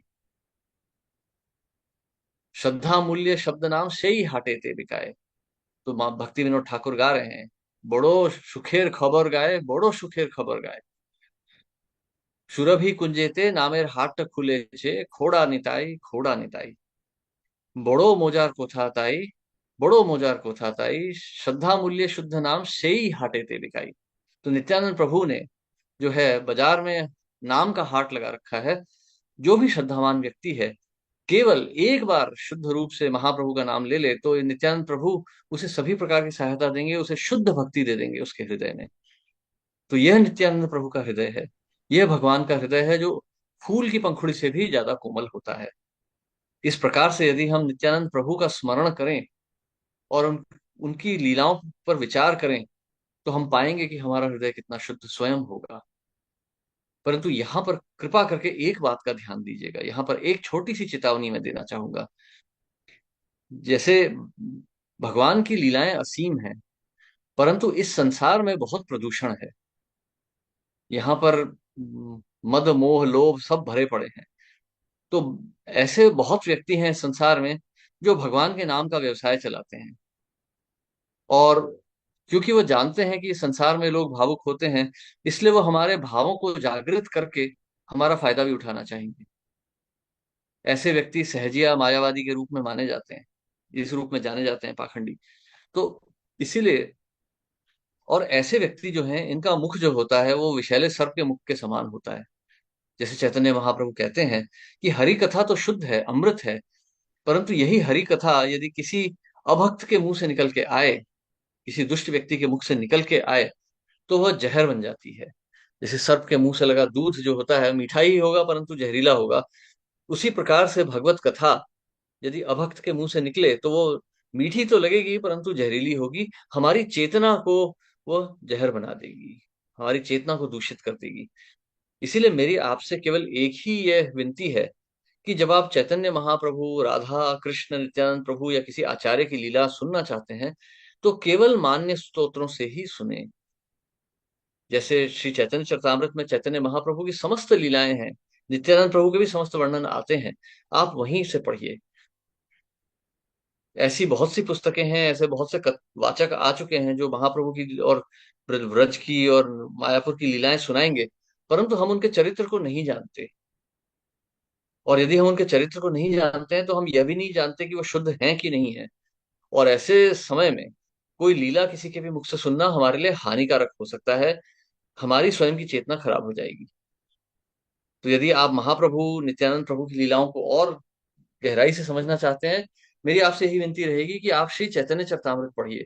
श्रद्धा मूल्य शब्द नाम से ही हाटे ते बिकाए। तो माँ भक्ति विनोद ठाकुर गा रहे हैं, बड़ो सुखेर खबर गाए, बड़ो सुखेर खबर गाए। सुरभि कुंजेते नामेर हाट खुले छे, खोड़ा निताई खोड़ा निताई। बड़ो मोजार कोथा ताई, बड़ो मोजार कोथा ताई, श्रद्धा मूल्य शुद्ध नाम से ही हाटे ते बिकाई। तो नित्यानंद प्रभु ने जो है बाजार में नाम का हाट लगा रखा है। जो भी श्रद्धावान व्यक्ति है, केवल एक बार शुद्ध रूप से महाप्रभु का नाम ले ले तो ये नित्यानंद प्रभु उसे सभी प्रकार की सहायता देंगे, उसे शुद्ध भक्ति दे देंगे उसके हृदय में। तो यह नित्यानंद प्रभु का हृदय है। यह भगवान का हृदय है जो फूल की पंखुड़ी से भी ज्यादा कोमल होता है। इस प्रकार से यदि हम नित्यानंद प्रभु का स्मरण करें और उनकी लीलाओं पर विचार करें, तो हम पाएंगे कि हमारा हृदय कितना शुद्ध स्वयं होगा। परंतु यहाँ पर कृपा करके एक बात का ध्यान दीजिएगा, यहाँ पर एक छोटी सी चेतावनी मैं देना चाहूंगा। जैसे भगवान की लीलाएं असीम हैं, परंतु इस संसार में बहुत प्रदूषण है। यहाँ पर मद मोह लोभ सब भरे पड़े हैं। तो ऐसे बहुत व्यक्ति हैं इस संसार में जो भगवान के नाम का व्यवसाय चलाते हैं, और क्योंकि वो जानते हैं कि इस संसार में लोग भावुक होते हैं, इसलिए वो हमारे भावों को जागृत करके हमारा फायदा भी उठाना चाहेंगे। ऐसे व्यक्ति सहजिया मायावादी के रूप में माने जाते हैं, इस रूप में जाने जाते हैं, पाखंडी। तो इसीलिए, और ऐसे व्यक्ति जो हैं इनका मुख जो होता है वो विषैले सर्प के मुख के समान होता है। जैसे चैतन्य महाप्रभु कहते हैं कि हरि कथा तो शुद्ध है, अमृत है, परंतु यही हरि कथा यदि किसी अभक्त के मुंह से निकल के आए, किसी दुष्ट व्यक्ति के मुख से निकल के आए, तो वह जहर बन जाती है। जैसे सर्प के मुंह से लगा दूध जो होता है मीठा ही होगा परंतु जहरीला होगा, उसी प्रकार से भगवत कथा यदि अभक्त के मुंह से निकले तो वो मीठी तो लगेगी परंतु जहरीली होगी। हमारी चेतना को वह जहर बना देगी, हमारी चेतना को दूषित कर देगी। इसीलिए मेरी आपसे केवल एक ही यह विनती है कि जब आप चैतन्य महाप्रभु, राधा कृष्ण, नित्यानंद प्रभु या किसी आचार्य की लीला सुनना चाहते हैं, तो केवल मान्य स्तोत्रों से ही सुने। जैसे श्री चैतन्य चरितामृत में चैतन्य महाप्रभु की समस्त लीलाएं हैं, नित्यानंद प्रभु के भी समस्त वर्णन आते हैं, आप वहीं से पढ़िए। ऐसी बहुत सी पुस्तकें हैं, ऐसे बहुत से वाचक आ चुके हैं जो महाप्रभु की और ब्रज की और मायापुर की लीलाएं सुनाएंगे, परंतु हम उनके चरित्र को नहीं जानते। और यदि हम उनके चरित्र को नहीं जानते हैं तो हम यह भी नहीं जानते कि वो शुद्ध हैं कि नहीं है। और ऐसे समय में कोई लीला किसी के भी मुख से सुनना हमारे लिए हानिकारक हो सकता है, हमारी स्वयं की चेतना खराब हो जाएगी। तो यदि आप महाप्रभु नित्यानंद प्रभु की लीलाओं को और गहराई से समझना चाहते हैं, मेरी आपसे यही विनती रहेगी कि आप श्री चैतन्य चरितामृत पढ़िए।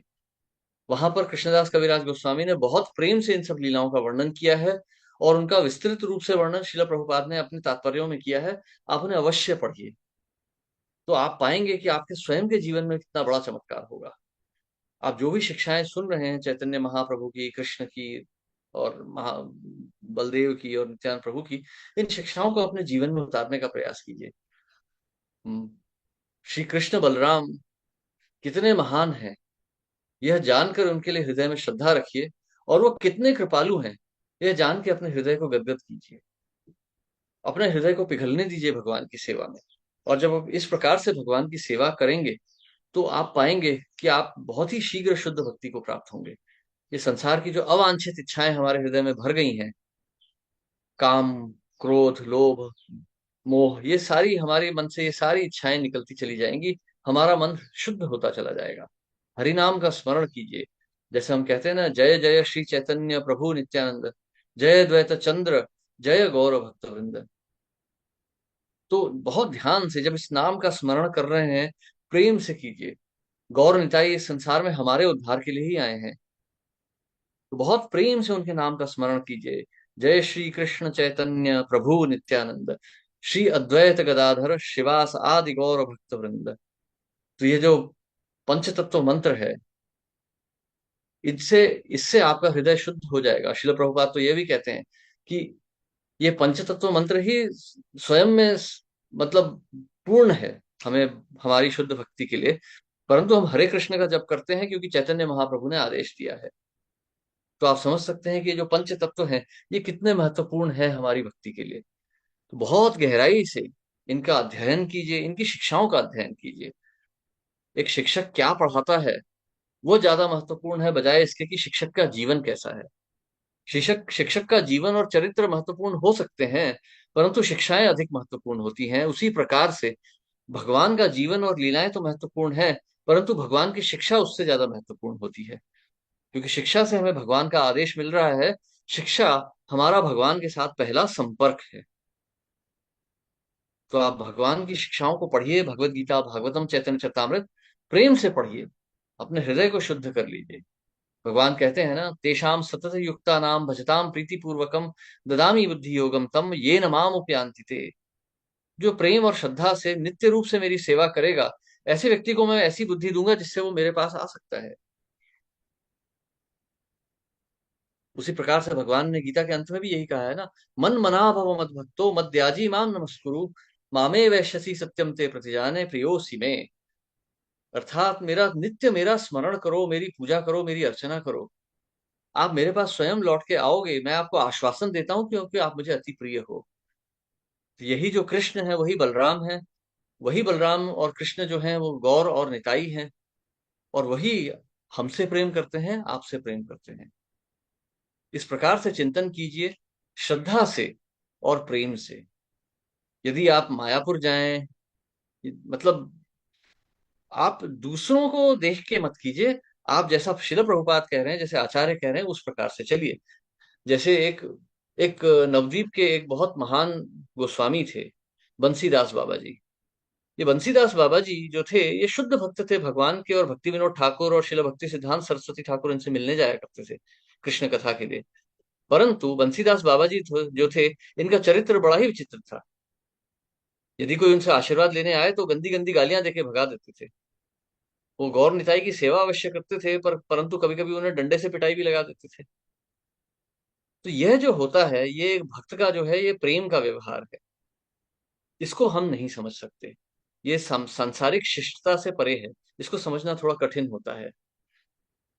वहां पर कृष्णदास कविराज गोस्वामी ने बहुत प्रेम से इन सब लीलाओं का वर्णन किया है, और उनका विस्तृत रूप से वर्णन श्रील प्रभुपाद ने अपने तात्पर्यों में किया है। आप उन्हें अवश्य पढ़िए, तो आप पाएंगे कि आपके स्वयं के जीवन में कितना बड़ा चमत्कार होगा। आप जो भी शिक्षाएं सुन रहे हैं चैतन्य महाप्रभु की, कृष्ण की, और बलदेव की और नित्यानंद प्रभु की, इन शिक्षाओं को अपने जीवन में उतारने का प्रयास कीजिए। हम्म, श्री कृष्ण बलराम कितने महान हैं, यह जानकर उनके लिए हृदय में श्रद्धा रखिए, और वो कितने कृपालु हैं यह जान के अपने हृदय को गदगद कीजिए। अपने हृदय को पिघलने दीजिए भगवान की सेवा में। और जब आप इस प्रकार से भगवान की सेवा करेंगे तो आप पाएंगे कि आप बहुत ही शीघ्र शुद्ध भक्ति को प्राप्त होंगे। ये संसार की जो अवांछित इच्छाएं हमारे हृदय में भर गई हैं, काम, क्रोध, लोभ, मोह, ये सारी हमारे मन से, ये सारी इच्छाएं निकलती चली जाएंगी। हमारा मन शुद्ध होता चला जाएगा। हरि नाम का स्मरण कीजिए। जैसे हम कहते हैं ना, जय जय श्री चैतन्य प्रभु नित्यानंद, जय द्वैत चंद्र जय गौर भक्त वृंद। तो बहुत ध्यान से जब इस नाम का स्मरण कर रहे हैं, प्रेम से कीजिए। गौर निताई इस संसार में हमारे उद्धार के लिए ही आए हैं, तो बहुत प्रेम से उनके नाम का स्मरण कीजिए। जय श्री कृष्ण चैतन्य प्रभु नित्यानंद, श्री अद्वैत गदाधर शिवास आदि गौर भक्त वृंद। तो ये जो पंच तत्व मंत्र है, इससे इससे आपका हृदय शुद्ध हो जाएगा। शिल प्रभुपाद तो ये भी कहते हैं कि ये पंच तत्व मंत्र ही स्वयं में मतलब पूर्ण है हमें, हमारी शुद्ध भक्ति के लिए। परंतु हम हरे कृष्ण का जप करते हैं क्योंकि चैतन्य महाप्रभु ने आदेश दिया है। तो आप समझ सकते हैं कि ये जो पंच तत्व हैं, ये कितने महत्वपूर्ण है हमारी भक्ति के लिए। तो बहुत गहराई से इनका अध्ययन कीजिए, इनकी शिक्षाओं का अध्ययन कीजिए। एक शिक्षक क्या पढ़ाता है वो ज्यादा महत्वपूर्ण है, बजाय इसके कि शिक्षक का जीवन कैसा है। शिक्षक शिक्षक का जीवन और चरित्र महत्वपूर्ण हो सकते हैं, परंतु शिक्षाएं अधिक महत्वपूर्ण होती हैं। उसी प्रकार से भगवान का जीवन और लीलाएं तो महत्वपूर्ण है, परंतु भगवान की शिक्षा उससे ज्यादा महत्वपूर्ण होती है, क्योंकि शिक्षा से हमें भगवान का आदेश मिल रहा है। शिक्षा हमारा भगवान के साथ पहला संपर्क है। तो आप भगवान की शिक्षाओं को पढ़िए, भगवत गीता, भागवतम, चैतन्य चरितामृत प्रेम से पढ़िए, अपने हृदय को शुद्ध कर लीजिए। भगवान कहते हैं ना, तेषाम सतत युक्ता नाम भजताम प्रीति पूर्वकम ददामी बुद्धि योगम तम ये न माम उपयांति ते। जो प्रेम और श्रद्धा से नित्य रूप से मेरी सेवा करेगा, ऐसे व्यक्ति को मैं ऐसी बुद्धि दूंगा जिससे वो मेरे पास आ सकता है। उसी प्रकार से भगवान ने गीता के अंत में भी यही कहा है ना, मन मना भव मद भक्तो मद्याजी माम नमस्कुरु मामे वैश्यसी सत्यम ते प्रतिजाने प्रियोसी में। अर्थात मेरा नित्य मेरा स्मरण करो, मेरी पूजा करो, मेरी अर्चना करो। आप मेरे पास स्वयं लौट के आओगे, मैं आपको आश्वासन देता हूं, क्योंकि आप मुझे अति प्रिय हो। तो यही जो कृष्ण है वही बलराम है, वही बलराम और कृष्ण जो हैं वो गौर और निताई हैं, और वही हमसे प्रेम करते हैं, आपसे प्रेम करते हैं। इस प्रकार से चिंतन कीजिए, श्रद्धा से और प्रेम से। यदि आप मायापुर जाएं, मतलब आप दूसरों को देख के मत कीजिए। आप जैसा शिल प्रभुपाद कह रहे हैं, जैसे आचार्य कह रहे हैं, उस प्रकार से चलिए। जैसे एक एक नवद्वीप के एक बहुत महान गोस्वामी थे, बंसीदास बाबा जी। ये बंसीदास बाबा जी जो थे, ये शुद्ध भक्त थे भगवान के, और भक्ति विनोद ठाकुर और शिला भक्ति सिद्धांत सरस्वती ठाकुर इनसे मिलने जाया करते थे कृष्ण कथा के लिए। परंतु बंसीदास बाबा जी जो थे, इनका चरित्र बड़ा ही विचित्र था। यदि कोई उनसे आशीर्वाद लेने आए तो गंदी गंदी गालियां देके भगा देते थे। वो गौर निताई की सेवा अवश्य करते थे, परंतु कभी कभी उन्हें डंडे से पिटाई भी लगा देते थे। तो यह जो होता है, ये एक भक्त का जो है, ये प्रेम का व्यवहार है। इसको हम नहीं समझ सकते। ये सांसारिक शिष्टता से परे है। इसको समझना थोड़ा कठिन होता है,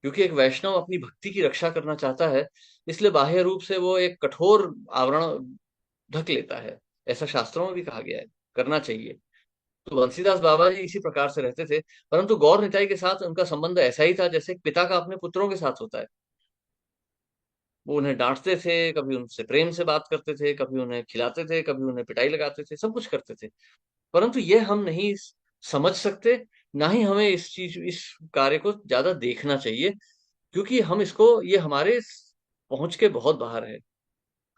क्योंकि एक वैष्णव अपनी भक्ति की रक्षा करना चाहता है, इसलिए बाह्य रूप से वो एक कठोर आवरण ढक लेता है। ऐसा शास्त्रों में भी कहा गया है, करना चाहिए। तो बंसीदास बाबा जी इसी प्रकार से रहते थे। परंतु गौर निताई के साथ उनका संबंध ऐसा ही था जैसे एक पिता का अपने पुत्रों के साथ होता है। वो उन्हें डांटते थे, कभी उनसे प्रेम से बात करते थे, कभी उन्हें खिलाते थे, कभी उन्हें पिटाई लगाते थे, सब कुछ करते थे। परंतु ये हम नहीं समझ सकते, ना ही हमें इस कार्य को ज्यादा देखना चाहिए, क्योंकि हम इसको, ये हमारे पहुंच के बहुत बाहर है।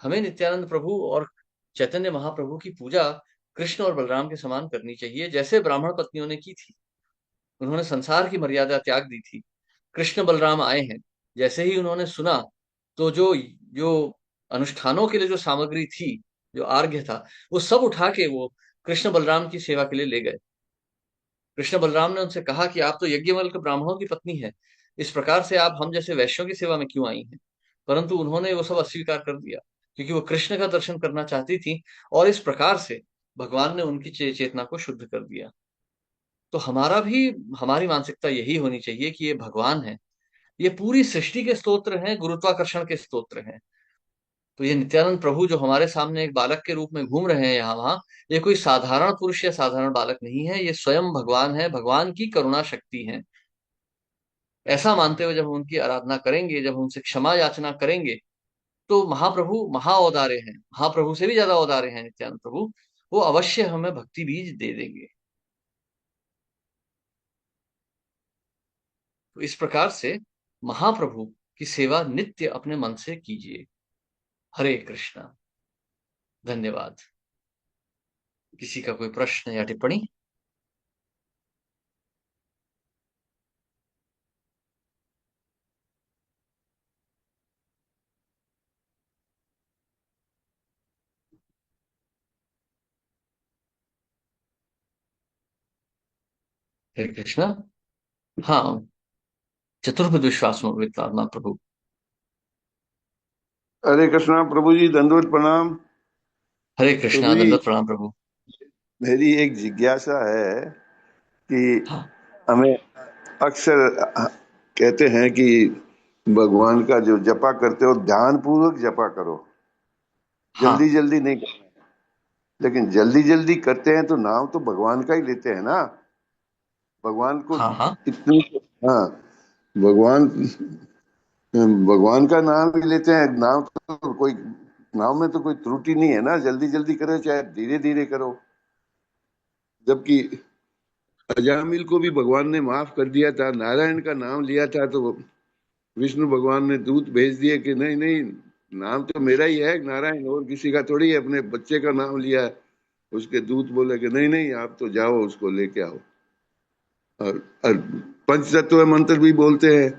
हमें नित्यानंद प्रभु और चैतन्य महाप्रभु की पूजा कृष्ण और बलराम के समान करनी चाहिए, जैसे ब्राह्मण पत्नियों ने की थी। उन्होंने संसार की मर्यादा त्याग दी थी। कृष्ण बलराम आए हैं, जैसे ही उन्होंने सुना, तो जो जो अनुष्ठानों के लिए जो सामग्री थी, जो आर्घ्य था, वो सब उठा के वो कृष्ण बलराम की सेवा के लिए ले गए। कृष्ण बलराम ने उनसे कहा कि आप तो यज्ञवल्क्य ब्राह्मणों की पत्नी है, इस प्रकार से आप हम जैसे वैश्यों की सेवा में क्यों आई हैं। परंतु उन्होंने वो सब अस्वीकार कर दिया, क्योंकि वो कृष्ण का दर्शन करना चाहती थी। और इस प्रकार से भगवान ने उनकी चेतना को शुद्ध कर दिया। तो हमारा भी, हमारी मानसिकता यही होनी चाहिए कि ये भगवान है, ये पूरी सृष्टि के स्तोत्र हैं, गुरुत्वाकर्षण के स्तोत्र हैं। तो ये नित्यानंद प्रभु जो हमारे सामने एक बालक के रूप में घूम रहे हैं यहाँ वहां, ये कोई साधारण पुरुष या साधारण बालक नहीं है, ये स्वयं भगवान है, भगवान की करुणा शक्ति है। ऐसा मानते हुए जब हम उनकी आराधना करेंगे, जब हम उनसे क्षमा याचना करेंगे, तो महाप्रभु महाऔदार्य हैं, महाप्रभु से भी ज्यादा औदार्य हैं नित्यानंद प्रभु। वो अवश्य हमें भक्ति बीज दे देंगे। तो इस प्रकार से महाप्रभु की सेवा नित्य अपने मन से कीजिए। हरे कृष्णा। धन्यवाद। किसी का कोई प्रश्न या टिप्पणी? हरे कृष्णा। हाँ, चतुर्विध विश्वासो वित्तात्मा प्रभु। हरे कृष्णा प्रभु जी, दंडवत प्रणाम। हरे कृष्णा, प्रभु जी, दंडवत प्रणाम प्रभु। मेरी एक जिज्ञासा है कि हाँ हमें अक्सर कहते हैं कि भगवान का जो जपा करते हो ध्यान पूर्वक जपा करो, जल्दी हाँ जल्दी नहीं करना। लेकिन जल्दी जल्दी करते हैं तो नाम तो भगवान का ही लेते हैं ना। भगवान को हाँ हाँ इतनी, हाँ, भगवान भगवान का नाम ही लेते हैं। नाम तो कोई, नाम में तो कोई त्रुटि नहीं है ना। जल्दी जल्दी करो चाहे धीरे धीरे करो। जबकि अजामिल को भी भगवान ने माफ कर दिया था, नारायण का नाम लिया था तो विष्णु भगवान ने दूत भेज दिए कि नहीं नहीं, नाम तो मेरा ही है नारायण, और किसी का थोड़ी है। अपने बच्चे का नाम लिया है। उसके दूत बोले कि नहीं नहीं, आप तो जाओ उसको लेके आओ। और पंचतत्व मंत्र भी बोलते हैं,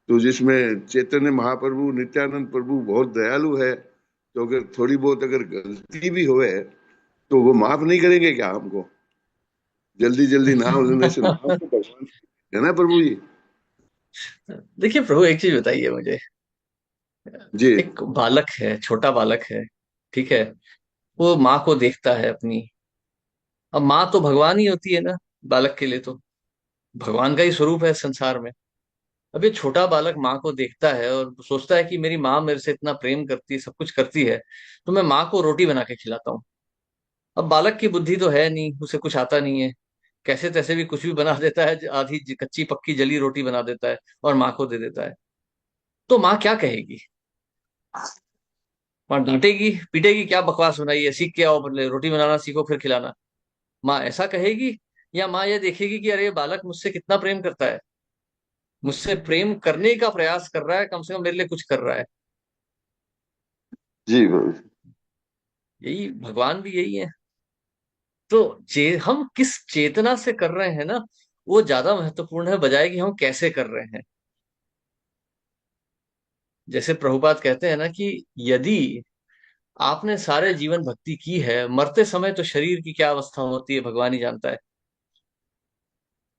तो जिसमें चैतन्य महाप्रभु नित्यानंद प्रभु बहुत दयालु है। तो अगर थोड़ी बहुत अगर गलती भी होए तो वो माफ नहीं करेंगे क्या हमको? जल्दी जल्दी नाम लेने से नाम तो भगवान है ना प्रभु जी। देखिए प्रभु, एक चीज बताइए मुझे। जी एक बालक है, छोटा बालक है, ठीक है। वो माँ को देखता है अपनी। अब माँ तो भगवान ही होती है ना, बालक के लिए तो भगवान का ही स्वरूप है संसार में। अब ये छोटा बालक माँ को देखता है और सोचता है कि मेरी माँ मेरे से इतना प्रेम करती है, सब कुछ करती है, तो मैं माँ को रोटी बना के खिलाता हूँ। अब बालक की बुद्धि तो है नहीं, उसे कुछ आता नहीं है। कैसे तैसे भी कुछ भी बना देता है, आधी कच्ची पक्की जली रोटी बना देता है और माँ को दे देता है। तो माँ क्या कहेगी? माँ डांटेगी, पीटेगी, क्या बकवास बनाई है, सीख के आओ, बदले रोटी बनाना सीखो फिर खिलाना। माँ ऐसा कहेगी? या माँ ये देखेगी कि अरे ये बालक मुझसे कितना प्रेम करता है, मुझसे प्रेम करने का प्रयास कर रहा है, कम से कम मेरे लिए कुछ कर रहा है। जी प्रभु। यही भगवान भी यही है। तो हम किस चेतना से कर रहे हैं ना, वो ज्यादा महत्वपूर्ण है बजाय कि हम कैसे कर रहे हैं। जैसे प्रभुपाद कहते हैं ना कि यदि आपने सारे जीवन भक्ति की है, मरते समय तो शरीर की क्या अवस्था होती है भगवान ही जानता है।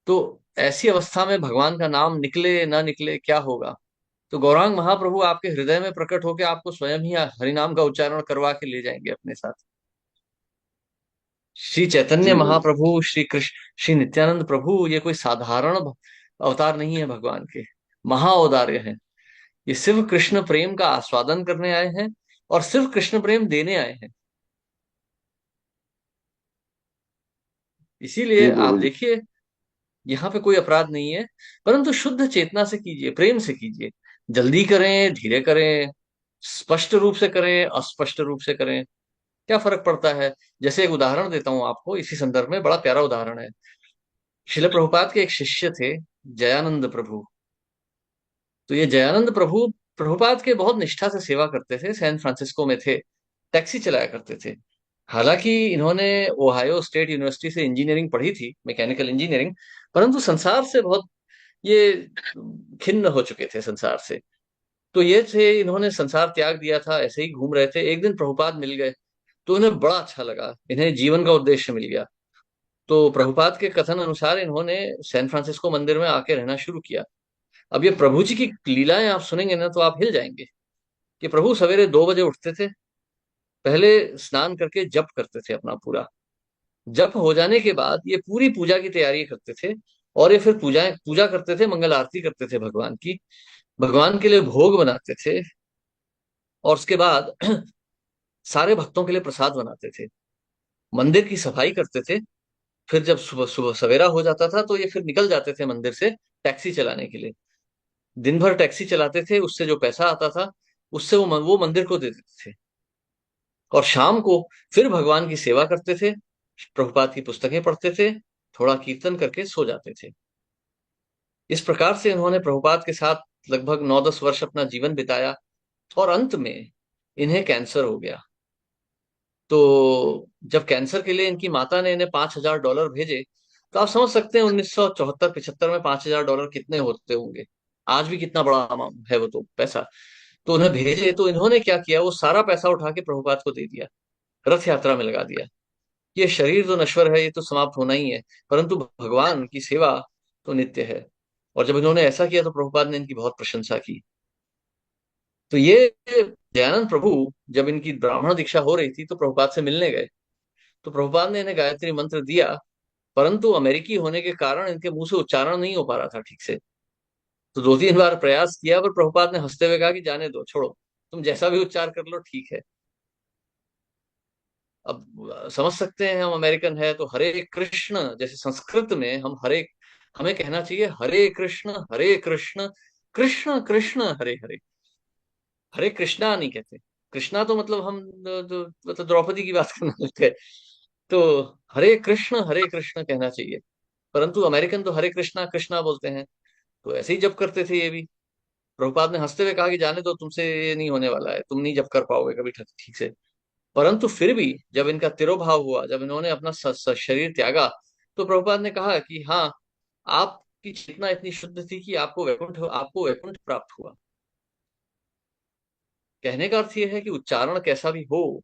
तो ऐसी अवस्था में भगवान का नाम निकले ना निकले क्या होगा? तो गौरांग महाप्रभु आपके हृदय में प्रकट होकर आपको स्वयं ही हरिनाम का उच्चारण करवा के ले जाएंगे अपने साथ। श्री चैतन्य जी प्रभु। महाप्रभु, श्री कृष्ण, श्री नित्यानंद प्रभु, ये कोई साधारण अवतार नहीं है भगवान के। महाऔदार्य हैं। ये सिर्फ कृष्ण प्रेम का आस्वादन करने आए हैं और सिर्फ कृष्ण प्रेम देने आए हैं। जी इसीलिए आप प्रभु जी। देखिए, यहाँ पे कोई अपराध नहीं है। परंतु शुद्ध चेतना से कीजिए, प्रेम से कीजिए। जल्दी करें, धीरे करें, स्पष्ट रूप से करें, अस्पष्ट रूप से करें, क्या फर्क पड़ता है? जैसे एक उदाहरण देता हूं आपको इसी संदर्भ में, बड़ा प्यारा उदाहरण है। शिल प्रभुपाद के एक शिष्य थे, जयानंद प्रभु। तो ये जयानंद प्रभु प्रभुपाद के बहुत निष्ठा से सेवा करते थे, सैन फ्रांसिस्को में थे, टैक्सी चलाया करते थे। हालांकि इन्होंने ओहायो स्टेट यूनिवर्सिटी से इंजीनियरिंग पढ़ी थी, मैकेनिकल इंजीनियरिंग, परंतु संसार से बहुत ये खिन्न हो चुके थे संसार से। तो ये थे, इन्होंने संसार त्याग दिया था, ऐसे ही घूम रहे थे, एक दिन प्रभुपाद मिल गए। तो उन्हें बड़ा अच्छा लगा, इन्हें जीवन का उद्देश्य मिल गया। तो प्रभुपाद के कथन अनुसार इन्होंने सैन फ्रांसिस्को मंदिर में आके रहना शुरू किया। अब ये प्रभु जी की लीलाएं आप सुनेंगे ना तो आप हिल जाएंगे। कि प्रभु सवेरे 2 बजे उठते थे, पहले स्नान करके जप करते थे अपना पूरा। जप हो जाने के बाद ये पूरी पूजा की तैयारी करते थे। और ये फिर पूजा पूजा करते थे, मंगल आरती करते थे भगवान की, भगवान के लिए भोग बनाते थे। और उसके बाद सारे भक्तों के लिए प्रसाद बनाते थे, मंदिर की सफाई करते थे। फिर जब सुबह सुबह सवेरा हो जाता था तो ये फिर निकल जाते थे मंदिर से टैक्सी चलाने के लिए। दिन भर टैक्सी चलाते थे, उससे जो पैसा आता था उससे वो मंदिर को दे देते थे। और शाम को फिर भगवान की सेवा करते थे, प्रभुपाद की पुस्तकें पढ़ते थे, थोड़ा कीर्तन करके सो जाते थे। इस प्रकार से इन्होंने प्रभुपाद के साथ लगभग 9-10 वर्ष अपना जीवन बिताया। और अंत में इन्हें कैंसर हो गया। तो जब कैंसर के लिए इनकी माता ने इन्हें $5,000 भेजे, तो आप समझ सकते हैं 1974-75 में $5,000 कितने होते होंगे। आज भी कितना बड़ा अमाउंट है वो तो पैसा। तो उन्हें भेजे, तो इन्होंने क्या किया, वो सारा पैसा उठा के प्रभुपाद को दे दिया, रथ यात्रा में लगा दिया। ये शरीर तो नश्वर है, ये तो समाप्त होना ही है, परंतु भगवान की सेवा तो नित्य है। और जब इन्होंने ऐसा किया तो प्रभुपाद ने इनकी बहुत प्रशंसा की। तो ये दयानंद प्रभु जब इनकी ब्राह्मण दीक्षा हो रही थी तो प्रभुपाद से मिलने गए। तो प्रभुपाद ने इन्हें गायत्री मंत्र दिया, परंतु अमेरिकी होने के कारण इनके मुंह से उच्चारण नहीं हो पा रहा था ठीक से। तो 2-3 बार प्रयास किया, पर प्रभुपाद ने हंसते हुए कहा कि जाने दो, छोड़ो, तुम जैसा भी उच्चार कर लो ठीक है। अब समझ सकते हैं हम अमेरिकन है तो हरे कृष्ण, जैसे संस्कृत में हम हरे, हमें कहना चाहिए हरे कृष्ण कृष्ण कृष्ण हरे हरे। हरे कृष्णा नहीं कहते। कृष्णा तो मतलब हम मतलब द्रौपदी की बात करना लगते हैं। तो हरे कृष्ण कहना चाहिए, परंतु अमेरिकन तो हरे कृष्णा कृष्णा बोलते हैं। तो ऐसे ही जप करते थे ये भी। प्रभुपाद ने हंसते हुए कहा कि जाने दो, तुमसे ये नहीं होने वाला है, तुम नहीं जप कर पाओगे कभी ठीक से। परंतु फिर भी जब इनका तिरोभाव हुआ, जब इन्होंने अपना शरीर त्यागा, तो प्रभुपाद ने कहा कि हाँ, आपकी चेतना इतनी शुद्ध थी कि आपको वैकुंठ प्राप्त हुआ। कहने का अर्थ यह है कि उच्चारण कैसा भी हो,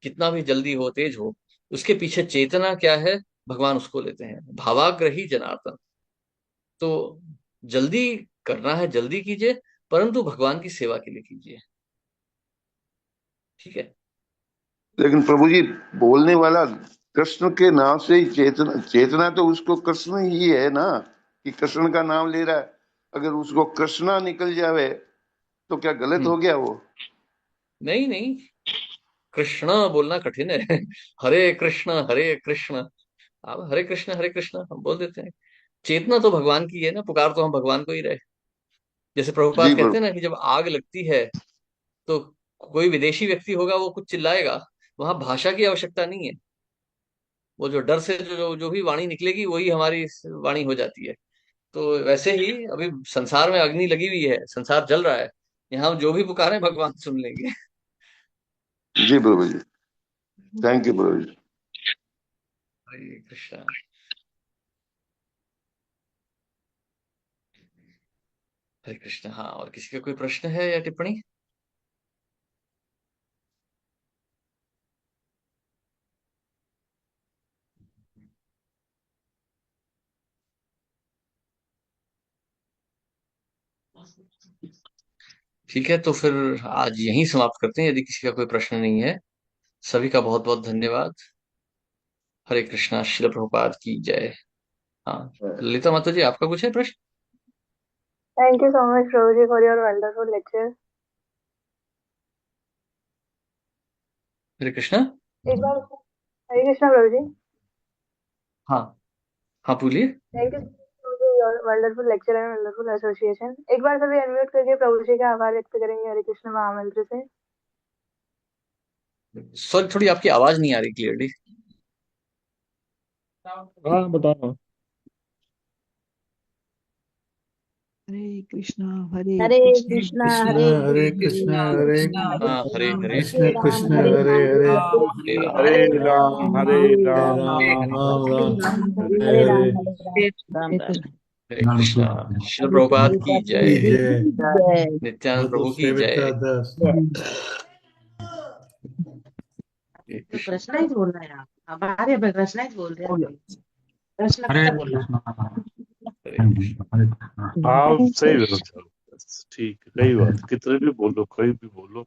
कितना भी जल्दी हो, तेज हो, उसके पीछे चेतना क्या है, भगवान उसको लेते हैं, भावाग्रही जनार्दन। तो जल्दी करना है जल्दी कीजिए, परंतु भगवान की सेवा के लिए कीजिए। ठीक है। लेकिन प्रभु जी, बोलने वाला कृष्ण के नाम से ही चेतना, चेतना तो उसको कृष्ण ही है ना, कि कृष्ण का नाम ले रहा है। अगर उसको कृष्णा निकल जावे तो क्या गलत हम्म। हो गया वो? नहीं नहीं, कृष्ण बोलना कठिन है। हरे कृष्ण, आप हरे कृष्ण हम बोल देते हैं। चेतना तो भगवान की है ना, पुकार तो हम भगवान को ही रहे। जैसे जी प्रभुपाद कहते प्रभु। हैं ना कि जब आग लगती है तो कोई विदेशी व्यक्ति होगा वो कुछ चिल्लाएगा, वहां भाषा की आवश्यकता नहीं है। वो जो डर से जो भी वाणी निकलेगी वही हमारी वाणी हो जाती है। तो वैसे ही अभी संसार में अग्नि लगी हुई है, संसार जल रहा है, यहाँ हम जो भी पुकारें भगवान सुन लेंगे। जी प्रभु जी। थैंक यू प्रभु जी। हरे कृष्णा। हरे कृष्णा। हाँ, और किसी का कोई प्रश्न है या टिप्पणी? ठीक है, तो फिर आज यहीं समाप्त करते हैं, यदि किसी का कोई प्रश्न नहीं है। सभी का बहुत बहुत धन्यवाद। हरे कृष्णा। शिल प्रभुपाद की जय। हाँ, ललिता माता जी, आपका कुछ है प्रश्न? Thank you so much, Prabhuji, for your wonderful lecture. हरे कृष्णा। एक बार हरे कृष्णा प्रभु जी। हाँ हाँ, बोलिए। Thank you for your wonderful lecture and wonderful association. एक बार सभी अनम्यूट करके प्रभु जी का आभार व्यक्त करेंगे हरे कृष्ण महामंत्र से। सॉरी, थोड़ी आपकी आवाज नहीं आ रही क्लियरली। हाँ बताओ। हरे कृष्णा हरे हरे कृष्णा कृष्णा कृष्ण हरे हरे कृष्णा कृष्ण हरे हरे हाँ, हरे राम हरे, कृष्ण हरे राम कृष्ण हरे हरे राम हरे हरे राम हरे हरे राम राम हरे हरे राम राम राम हरे राम राम हरे हरे हरे। राम हरे राम राम राम। हरे कृष्णा। शिल हरे प्रभुपाद की प्रभु की जय। जी जय। की जय नित्यानंद बोलो प्रभु की सेविका जय। दास। हरे तो कृष्ण। कृष्णा ही बोलना है। आप हमारे पे कृष्णा ही बोल रहे हैं। कृष्ण हरे कृष्ण बोलना है। कृष्णा हरे कृष्ण। हरे कृष्णा। आप Thank सही you. बोलो, चलो बस ठीक है, कई बात कितने भी बोलो, कोई भी बोलो।